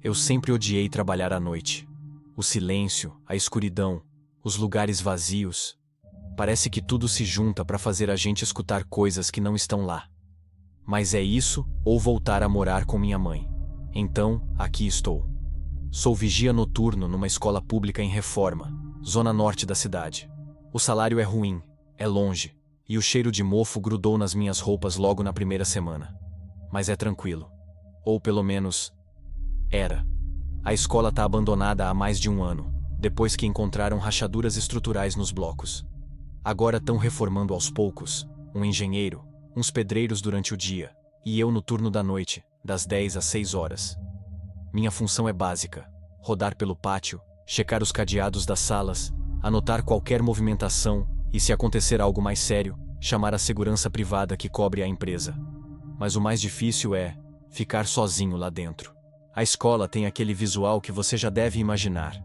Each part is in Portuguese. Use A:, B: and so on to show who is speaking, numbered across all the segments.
A: Eu sempre odiei trabalhar à noite. O silêncio, a escuridão, os lugares vazios. Parece que tudo se junta para fazer a gente escutar coisas que não estão lá. Mas é isso ou voltar a morar com minha mãe. Então, aqui estou. Sou vigia noturno numa escola pública em Reforma, zona norte da cidade. O salário é ruim, é longe, e o cheiro de mofo grudou nas minhas roupas logo na primeira semana. Mas é tranquilo. Ou pelo menos, era. A escola está abandonada há mais de um ano, depois que encontraram rachaduras estruturais nos blocos. Agora estão reformando aos poucos, um engenheiro, uns pedreiros durante o dia, e eu no turno da noite, das 10 às 6 horas. Minha função é básica: rodar pelo pátio, checar os cadeados das salas, anotar qualquer movimentação e, se acontecer algo mais sério, chamar a segurança privada que cobre a empresa. Mas o mais difícil é ficar sozinho lá dentro. A escola tem aquele visual que você já deve imaginar.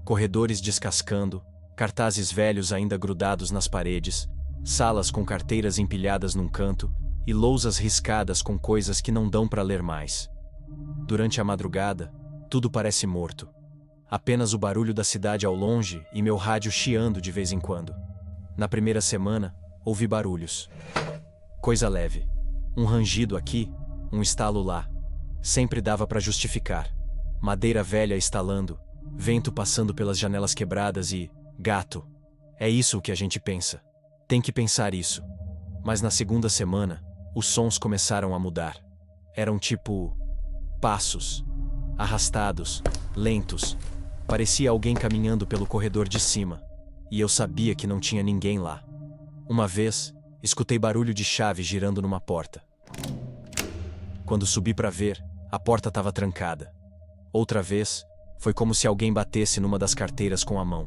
A: Corredores descascando, cartazes velhos ainda grudados nas paredes, salas com carteiras empilhadas num canto e lousas riscadas com coisas que não dão para ler mais. Durante a madrugada, tudo parece morto. Apenas o barulho da cidade ao longe e meu rádio chiando de vez em quando. Na primeira semana, ouvi barulhos. Coisa leve. Um rangido aqui, um estalo lá. Sempre dava para justificar. Madeira velha estalando, vento passando pelas janelas quebradas e gato. É isso o que a gente pensa. Tem que pensar isso. Mas na segunda semana, os sons começaram a mudar. Eram tipo passos, arrastados, lentos. Parecia alguém caminhando pelo corredor de cima, e eu sabia que não tinha ninguém lá. Uma vez, escutei barulho de chave girando numa porta. Quando subi para ver, a porta estava trancada. Outra vez, foi como se alguém batesse numa das carteiras com a mão.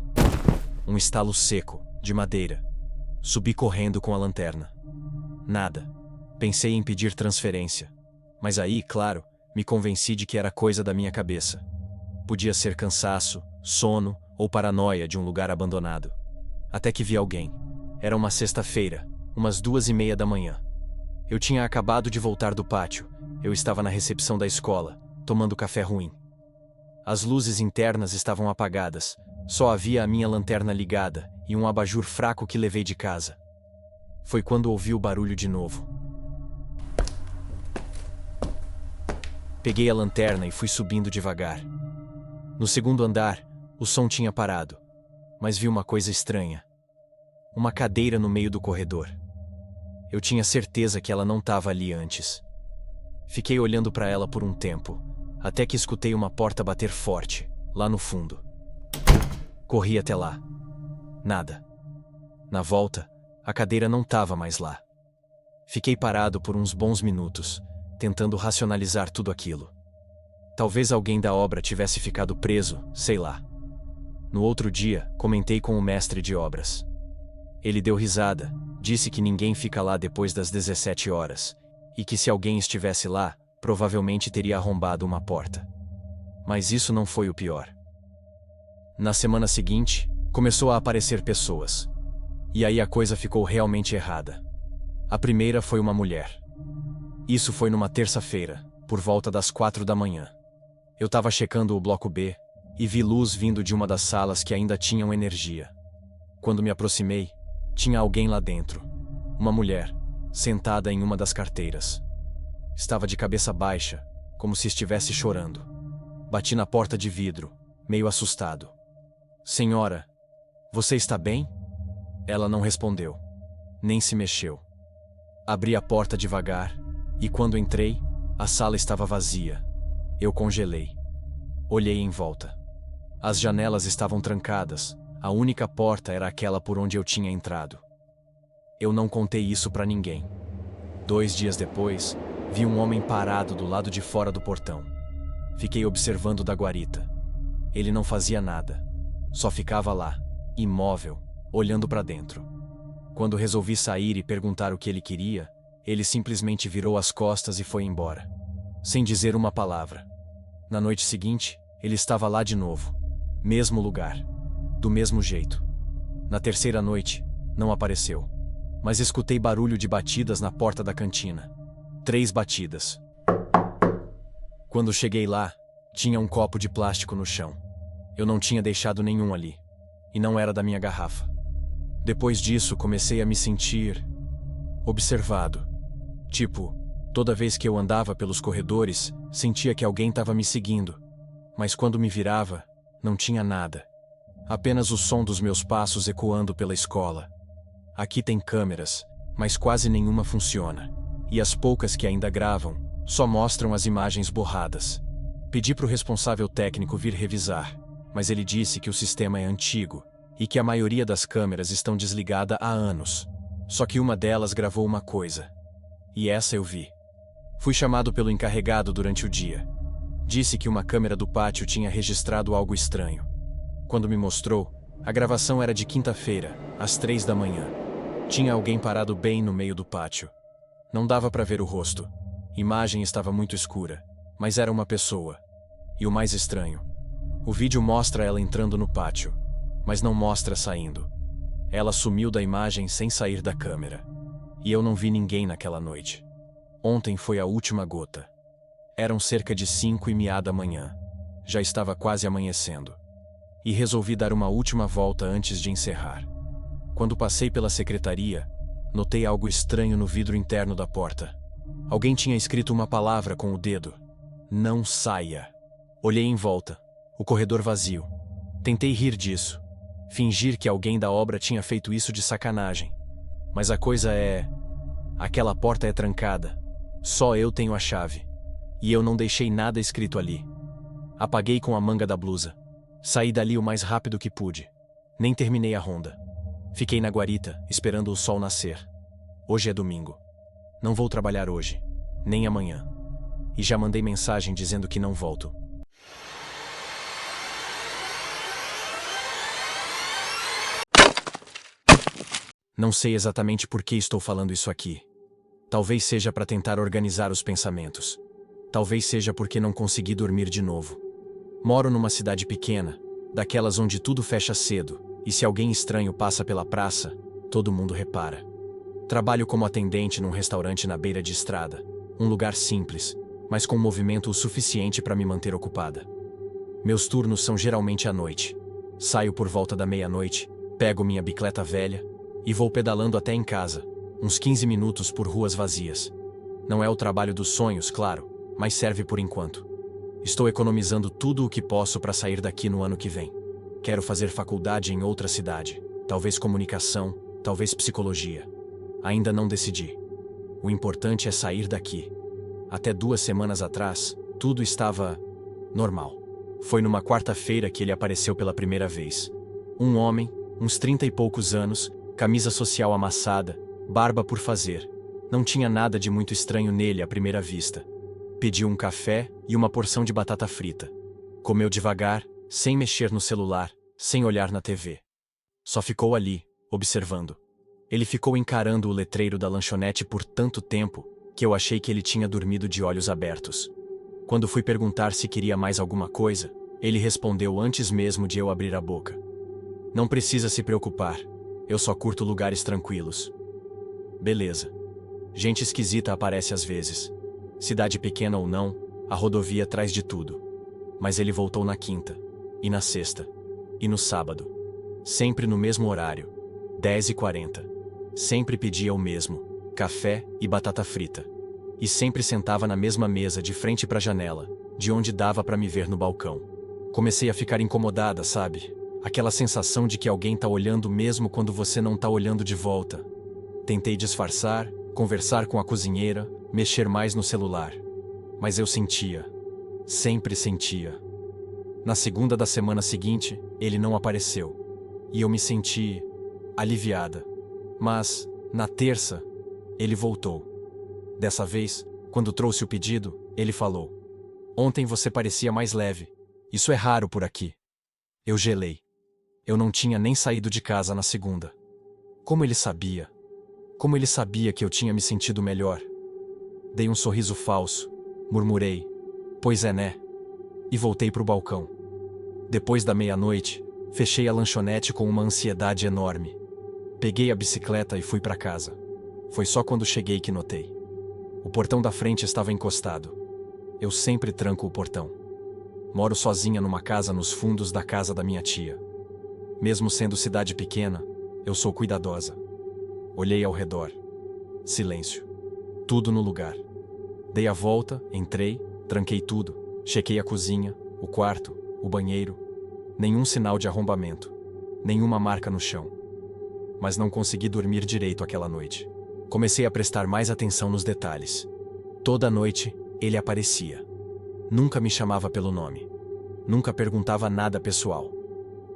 A: Um estalo seco, de madeira. Subi correndo com a lanterna. Nada. Pensei em pedir transferência. Mas aí, claro, me convenci de que era coisa da minha cabeça. Podia ser cansaço, sono ou paranoia de um lugar abandonado. Até que vi alguém. Era uma sexta-feira, umas 2:30 da manhã. Eu tinha acabado de voltar do pátio. Eu estava na recepção da escola, tomando café ruim. As luzes internas estavam apagadas. Só havia a minha lanterna ligada e um abajur fraco que levei de casa. Foi quando ouvi o barulho de novo. Peguei a lanterna e fui subindo devagar. No segundo andar, o som tinha parado, mas vi uma coisa estranha. Uma cadeira no meio do corredor. Eu tinha certeza que ela não estava ali antes. Fiquei olhando para ela por um tempo, até que escutei uma porta bater forte, lá no fundo. Corri até lá. Nada. Na volta, a cadeira não estava mais lá. Fiquei parado por uns bons minutos, tentando racionalizar tudo aquilo. Talvez alguém da obra tivesse ficado preso, sei lá. No outro dia, comentei com o mestre de obras. Ele deu risada, disse que ninguém fica lá depois das 17 horas, e que se alguém estivesse lá, provavelmente teria arrombado uma porta. Mas isso não foi o pior. Na semana seguinte, começou a aparecer pessoas. E aí a coisa ficou realmente errada. A primeira foi uma mulher. Isso foi numa terça-feira, por volta das 4 da manhã. Eu estava checando o bloco B e vi luz vindo de uma das salas que ainda tinham energia. Quando me aproximei, tinha alguém lá dentro. Uma mulher, sentada em uma das carteiras. Estava de cabeça baixa, como se estivesse chorando. Bati na porta de vidro, meio assustado. Senhora, você está bem? Ela não respondeu, nem se mexeu. Abri a porta devagar, e quando entrei, a sala estava vazia. Eu congelei. Olhei em volta. As janelas estavam trancadas, a única porta era aquela por onde eu tinha entrado. Eu não contei isso para ninguém. 2 dias depois, vi um homem parado do lado de fora do portão. Fiquei observando da guarita. Ele não fazia nada. Só ficava lá, imóvel, olhando para dentro. Quando resolvi sair e perguntar o que ele queria, ele simplesmente virou as costas e foi embora. Sem dizer uma palavra. Na noite seguinte, ele estava lá de novo. Mesmo lugar. Do mesmo jeito. Na terceira noite, não apareceu. Mas escutei barulho de batidas na porta da cantina. 3 batidas. Quando cheguei lá, Tinha um copo de plástico no chão. Eu não tinha deixado nenhum ali. E não era da minha garrafa. Depois disso, comecei a me sentir observado. Tipo, toda vez que eu andava pelos corredores, sentia que alguém estava me seguindo. Mas quando me virava, não tinha nada. Apenas o som dos meus passos ecoando pela escola. Aqui tem câmeras, mas quase nenhuma funciona. E as poucas que ainda gravam, só mostram as imagens borradas. Pedi para o responsável técnico vir revisar, mas ele disse que o sistema é antigo e que a maioria das câmeras estão desligada há anos. Só que uma delas gravou uma coisa. E essa eu vi. Fui chamado pelo encarregado durante o dia. Disse que uma câmera do pátio tinha registrado algo estranho. Quando me mostrou, a gravação era de quinta-feira, às 3 da manhã. Tinha alguém parado bem no meio do pátio. Não dava para ver o rosto. Imagem estava muito escura, mas era uma pessoa. E o mais estranho, o vídeo mostra ela entrando no pátio, mas não mostra saindo. Ela sumiu da imagem sem sair da câmera. E eu não vi ninguém naquela noite. Ontem foi a última gota. Eram cerca de 5h30 da manhã. Já estava quase amanhecendo. E resolvi dar uma última volta antes de encerrar. Quando passei pela secretaria, notei algo estranho no vidro interno da porta. Alguém tinha escrito uma palavra com o dedo. Não saia. Olhei em volta. O corredor vazio. Tentei rir disso. Fingir que alguém da obra tinha feito isso de sacanagem. Mas a coisa é... aquela porta é trancada. Só eu tenho a chave. E eu não deixei nada escrito ali. Apaguei com a manga da blusa. Saí dali o mais rápido que pude. Nem terminei a ronda. Fiquei na guarita, esperando o sol nascer. Hoje é domingo. Não vou trabalhar hoje, nem amanhã. E já mandei mensagem dizendo que não volto. Não sei exatamente por que estou falando isso aqui. Talvez seja para tentar organizar os pensamentos. Talvez seja porque não consegui dormir de novo. Moro numa cidade pequena, daquelas onde tudo fecha cedo, e se alguém estranho passa pela praça, todo mundo repara. Trabalho como atendente num restaurante na beira de estrada, um lugar simples, mas com movimento o suficiente para me manter ocupada. Meus turnos são geralmente à noite. Saio por volta da meia-noite, pego minha bicicleta velha e vou pedalando até em casa, uns 15 minutos por ruas vazias. Não é o trabalho dos sonhos, claro, mas serve por enquanto. Estou economizando tudo o que posso para sair daqui no ano que vem. Quero fazer faculdade em outra cidade, talvez comunicação, talvez psicologia. Ainda não decidi. O importante é sair daqui. Até 2 semanas atrás, tudo estava normal. Foi numa quarta-feira que ele apareceu pela primeira vez. Um homem, uns 30 e poucos anos, camisa social amassada, barba por fazer. Não tinha nada de muito estranho nele à primeira vista. Pediu um café e uma porção de batata frita. Comeu devagar, sem mexer no celular, sem olhar na TV. Só ficou ali, observando. Ele ficou encarando o letreiro da lanchonete por tanto tempo que eu achei que ele tinha dormido de olhos abertos. Quando fui perguntar se queria mais alguma coisa, ele respondeu antes mesmo de eu abrir a boca. Não precisa se preocupar, eu só curto lugares tranquilos. Beleza. Gente esquisita aparece às vezes. Cidade pequena ou não, a rodovia traz de tudo. Mas ele voltou na quinta, e na sexta, e no sábado. Sempre no mesmo horário, 10h40. Sempre pedia o mesmo, café e batata frita. E sempre sentava na mesma mesa de frente para a janela, de onde dava para me ver no balcão. Comecei a ficar incomodada, sabe? Aquela sensação de que alguém tá olhando mesmo quando você não tá olhando de volta. Tentei disfarçar, conversar com a cozinheira, mexer mais no celular. Mas eu sentia. Sempre sentia. Na segunda da semana seguinte, ele não apareceu. E eu me senti aliviada. Mas, na terça, ele voltou. Dessa vez, quando trouxe o pedido, ele falou: "Ontem você parecia mais leve. Isso é raro por aqui." Eu gelei. Eu não tinha nem saído de casa na segunda. Como ele sabia? Como ele sabia que eu tinha me sentido melhor? Dei um sorriso falso, murmurei: "Pois é, né?" E voltei para o balcão. Depois da meia-noite, fechei a lanchonete com uma ansiedade enorme. Peguei a bicicleta e fui para casa. Foi só quando cheguei que notei. O portão da frente estava encostado. Eu sempre tranco o portão. Moro sozinha numa casa nos fundos da casa da minha tia. Mesmo sendo cidade pequena, eu sou cuidadosa. Olhei ao redor. Silêncio. Tudo no lugar. Dei a volta, entrei, tranquei tudo, chequei a cozinha, o quarto, o banheiro. Nenhum sinal de arrombamento. Nenhuma marca no chão. Mas não consegui dormir direito aquela noite. Comecei a prestar mais atenção nos detalhes. Toda noite, ele aparecia. Nunca me chamava pelo nome. Nunca perguntava nada pessoal.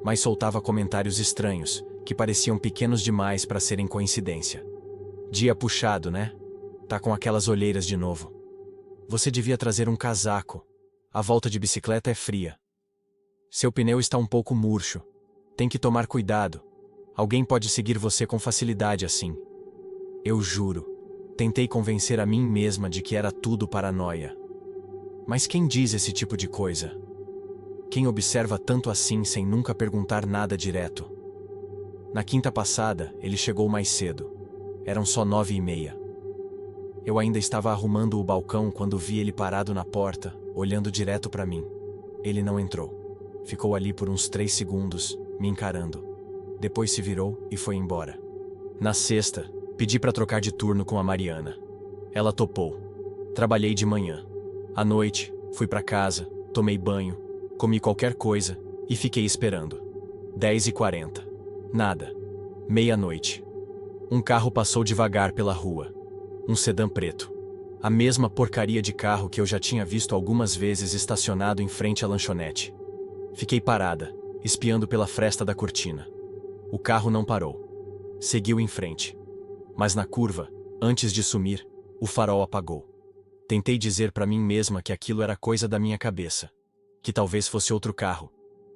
A: Mas soltava comentários estranhos, que pareciam pequenos demais para serem coincidência. Dia puxado, né? Tá com aquelas olheiras de novo. Você devia trazer um casaco. A volta de bicicleta é fria. Seu pneu está um pouco murcho. Tem que tomar cuidado. Alguém pode seguir você com facilidade assim. Eu juro. Tentei convencer a mim mesma de que era tudo paranoia. Mas quem diz esse tipo de coisa? Quem observa tanto assim sem nunca perguntar nada direto? Na quinta passada, ele chegou mais cedo. Eram só 9h30. Eu ainda estava arrumando o balcão quando vi ele parado na porta, olhando direto para mim. Ele não entrou. Ficou ali por uns 3 segundos, me encarando. Depois se virou e foi embora. Na sexta, pedi para trocar de turno com a Mariana. Ela topou. Trabalhei de manhã. À noite, fui para casa, tomei banho, comi qualquer coisa e fiquei esperando. 10h40. Nada. Meia-noite. Um carro passou devagar pela rua. Um sedã preto. A mesma porcaria de carro que eu já tinha visto algumas vezes estacionado em frente à lanchonete. Fiquei parada, espiando pela fresta da cortina. O carro não parou. Seguiu em frente. Mas na curva, antes de sumir, o farol apagou. Tentei dizer para mim mesma que aquilo era coisa da minha cabeça. Que talvez fosse outro carro.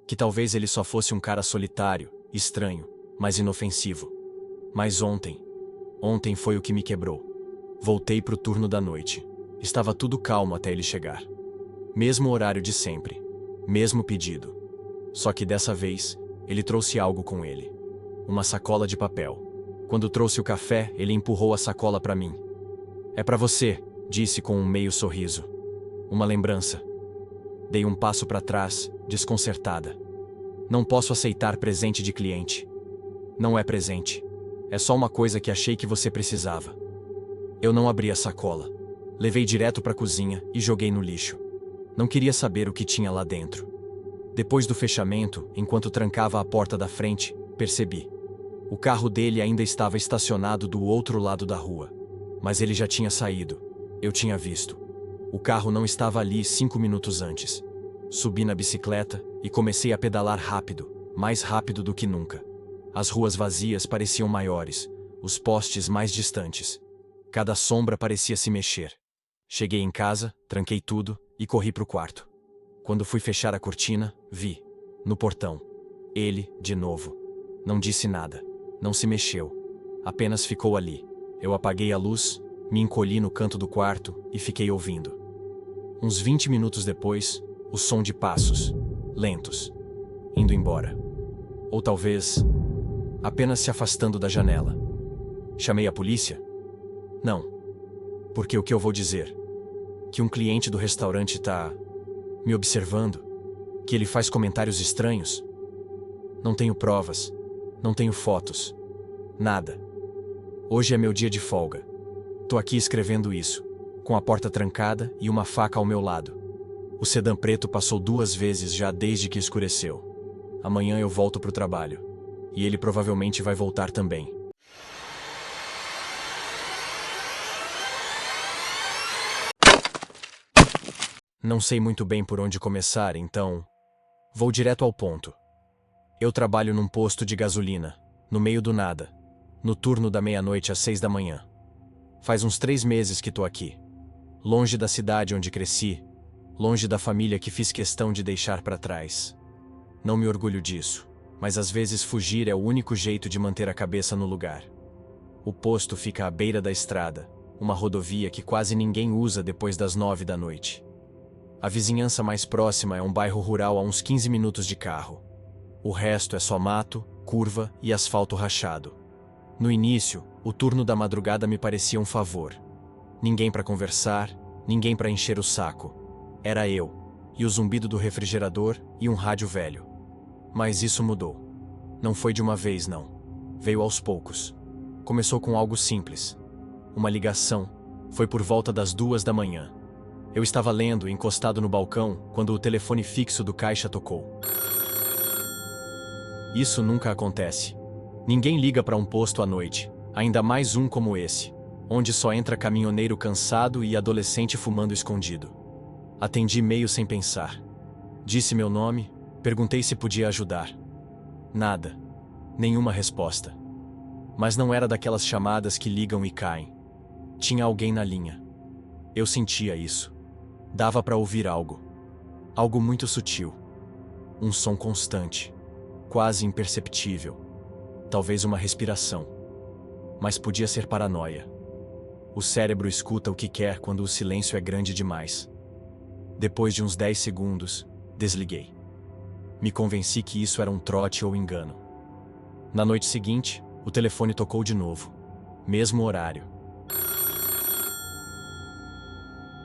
A: Que talvez ele só fosse um cara solitário, estranho, mas inofensivo. Mas ontem foi o que me quebrou. Voltei pro turno da noite. Estava tudo calmo até ele chegar. Mesmo horário de sempre. Mesmo pedido. Só que dessa vez, ele trouxe algo com ele. Uma sacola de papel. Quando trouxe o café, ele empurrou a sacola para mim. É para você, disse com um meio sorriso. Uma lembrança. Dei um passo para trás, desconcertada. Não posso aceitar presente de cliente. Não é presente. É só uma coisa que achei que você precisava. Eu não abri a sacola. Levei direto para a cozinha e joguei no lixo. Não queria saber o que tinha lá dentro. Depois do fechamento, enquanto trancava a porta da frente, percebi. O carro dele ainda estava estacionado do outro lado da rua. Mas ele já tinha saído. Eu tinha visto. O carro não estava ali 5 minutos antes. Subi na bicicleta e comecei a pedalar rápido, mais rápido do que nunca. As ruas vazias pareciam maiores, os postes mais distantes. Cada sombra parecia se mexer. Cheguei em casa, tranquei tudo e corri para o quarto. Quando fui fechar a cortina, vi, no portão, ele, de novo. Não disse nada, não se mexeu, apenas ficou ali. Eu apaguei a luz, me encolhi no canto do quarto e fiquei ouvindo. Uns 20 minutos depois, o som de passos, lentos, indo embora. Ou talvez, apenas se afastando da janela. Chamei a polícia? Não. Porque o que eu vou dizer? Que um cliente do restaurante tá me observando? Que ele faz comentários estranhos? Não tenho provas. Não tenho fotos. Nada. Hoje é meu dia de folga. Tô aqui escrevendo isso, com a porta trancada e uma faca ao meu lado. O sedã preto passou 2 vezes já desde que escureceu. Amanhã eu volto pro trabalho. E ele provavelmente vai voltar também. Não sei muito bem por onde começar, então vou direto ao ponto. Eu trabalho num posto de gasolina, no meio do nada, no turno da meia-noite às 6 da manhã. Faz uns 3 meses que tô aqui, longe da cidade onde cresci, longe da família que fiz questão de deixar para trás. Não me orgulho disso, mas às vezes fugir é o único jeito de manter a cabeça no lugar. O posto fica à beira da estrada, uma rodovia que quase ninguém usa depois das 9 da noite. A vizinhança mais próxima é um bairro rural a uns 15 minutos de carro. O resto é só mato, curva e asfalto rachado. No início, o turno da madrugada me parecia um favor. Ninguém para conversar, ninguém para encher o saco. Era eu. e o zumbido do refrigerador e um rádio velho. Mas isso mudou. Não foi de uma vez, não. Veio aos poucos. Começou com algo simples. Uma ligação. Foi por volta das 2 da manhã. Eu estava lendo, encostado no balcão, quando o telefone fixo do caixa tocou. Isso nunca acontece. Ninguém liga para um posto à noite, ainda mais um como esse, onde só entra caminhoneiro cansado e adolescente fumando escondido. Atendi meio sem pensar. Disse meu nome, perguntei se podia ajudar. Nada. Nenhuma resposta. Mas não era daquelas chamadas que ligam e caem. Tinha alguém na linha. Eu sentia isso. Dava para ouvir algo. Algo muito sutil. Um som constante. Quase imperceptível. Talvez uma respiração. Mas podia ser paranoia. O cérebro escuta o que quer quando o silêncio é grande demais. Depois de uns 10 segundos, desliguei. Me convenci que isso era um trote ou engano. Na noite seguinte, o telefone tocou de novo. Mesmo horário.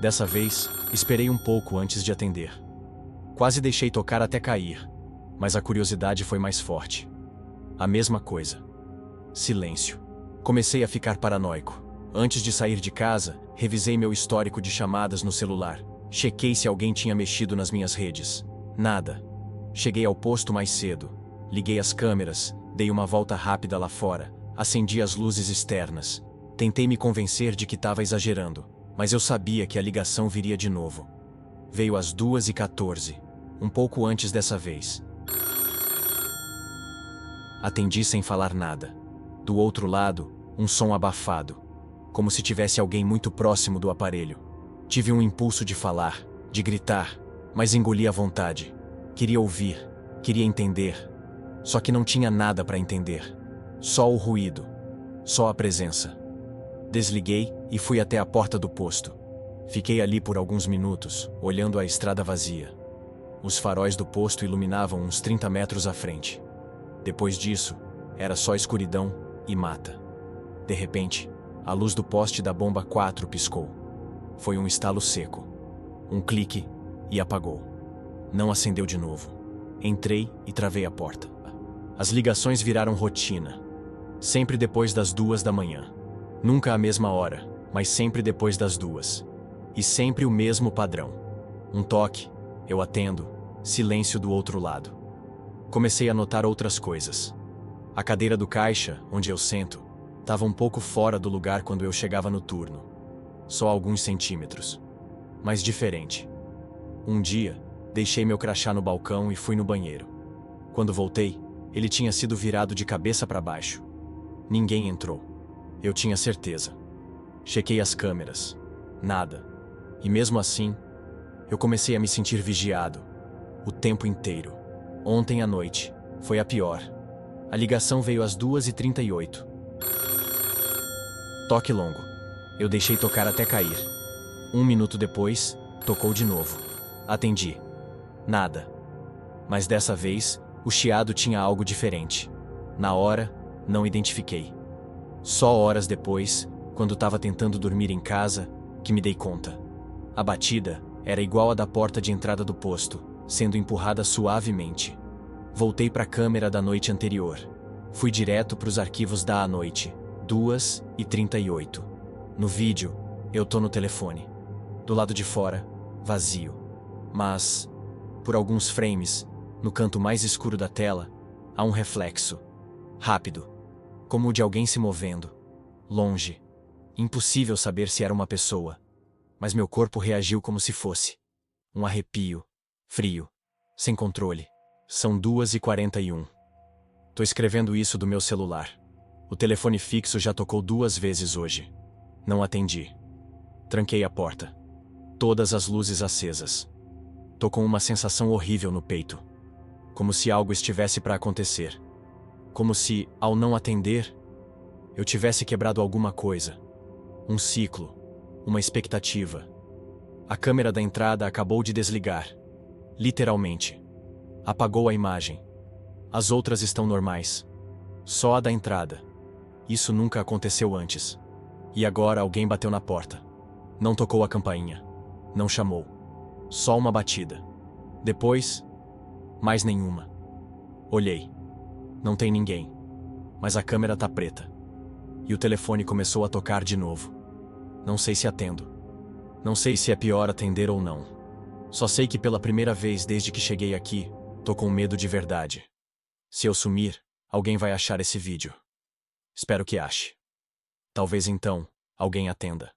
A: Dessa vez, esperei um pouco antes de atender. Quase deixei tocar até cair, mas a curiosidade foi mais forte. A mesma coisa. Silêncio. Comecei a ficar paranoico. Antes de sair de casa, revisei meu histórico de chamadas no celular. Chequei se alguém tinha mexido nas minhas redes. Nada. Cheguei ao posto mais cedo. Liguei as câmeras, dei uma volta rápida lá fora, acendi as luzes externas. Tentei me convencer de que estava exagerando, mas eu sabia que a ligação viria de novo. Veio às 2h14, um pouco antes dessa vez. Atendi sem falar nada. Do outro lado, um som abafado, como se tivesse alguém muito próximo do aparelho. Tive um impulso de falar, de gritar, mas engoli a vontade. Queria ouvir, queria entender. Só que não tinha nada para entender. Só o ruído. Só a presença. Desliguei e fui até a porta do posto. Fiquei ali por alguns minutos, olhando a estrada vazia. Os faróis do posto iluminavam uns 30 metros à frente. Depois disso, era só escuridão e mata. De repente, a luz do poste da bomba 4 piscou. Foi um estalo seco. Um clique e apagou. Não acendeu de novo. Entrei e travei a porta. As ligações viraram rotina. Sempre depois das 2 da manhã. Nunca à mesma hora, mas sempre depois das 2. E sempre o mesmo padrão. Um toque, eu atendo, silêncio do outro lado. Comecei a notar outras coisas. A cadeira do caixa, onde eu sento, estava um pouco fora do lugar quando eu chegava no turno. Só alguns centímetros. Mas diferente. Um dia, deixei meu crachá no balcão e fui no banheiro. Quando voltei, ele tinha sido virado de cabeça para baixo. Ninguém entrou. Eu tinha certeza. Chequei as câmeras. Nada. E mesmo assim, eu comecei a me sentir vigiado. O tempo inteiro. Ontem à noite, foi a pior. A ligação veio às 2h38. Toque longo. Eu deixei tocar até cair. 1 minuto depois, tocou de novo. Atendi. Nada. Mas dessa vez, o chiado tinha algo diferente. Na hora, não identifiquei. Só horas depois, quando estava tentando dormir em casa, que me dei conta. A batida era igual à da porta de entrada do posto, sendo empurrada suavemente. Voltei para a câmera da noite anterior. Fui direto para os arquivos da à noite, 2h38. No vídeo, eu tô no telefone. Do lado de fora, vazio. Mas, por alguns frames, no canto mais escuro da tela, há um reflexo. Rápido. Como o de alguém se movendo. Longe. Impossível saber se era uma pessoa. Mas meu corpo reagiu como se fosse. Um arrepio. Frio. Sem controle. São 2h41. Tô escrevendo isso do meu celular. O telefone fixo já tocou 2 vezes hoje. Não atendi. Tranquei a porta. Todas as luzes acesas. Tô com uma sensação horrível no peito. Como se algo estivesse para acontecer. Como se, ao não atender, eu tivesse quebrado alguma coisa. Um ciclo. Uma expectativa. A câmera da entrada acabou de desligar. Literalmente. Apagou a imagem. As outras estão normais. Só a da entrada. Isso nunca aconteceu antes. E agora alguém bateu na porta. Não tocou a campainha. Não chamou. Só uma batida. Depois, mais nenhuma. Olhei. Não tem ninguém. Mas a câmera tá preta. E o telefone começou a tocar de novo. Não sei se atendo. Não sei se é pior atender ou não. Só sei que pela primeira vez desde que cheguei aqui, tô com medo de verdade. Se eu sumir, alguém vai achar esse vídeo. Espero que ache. Talvez então, alguém atenda.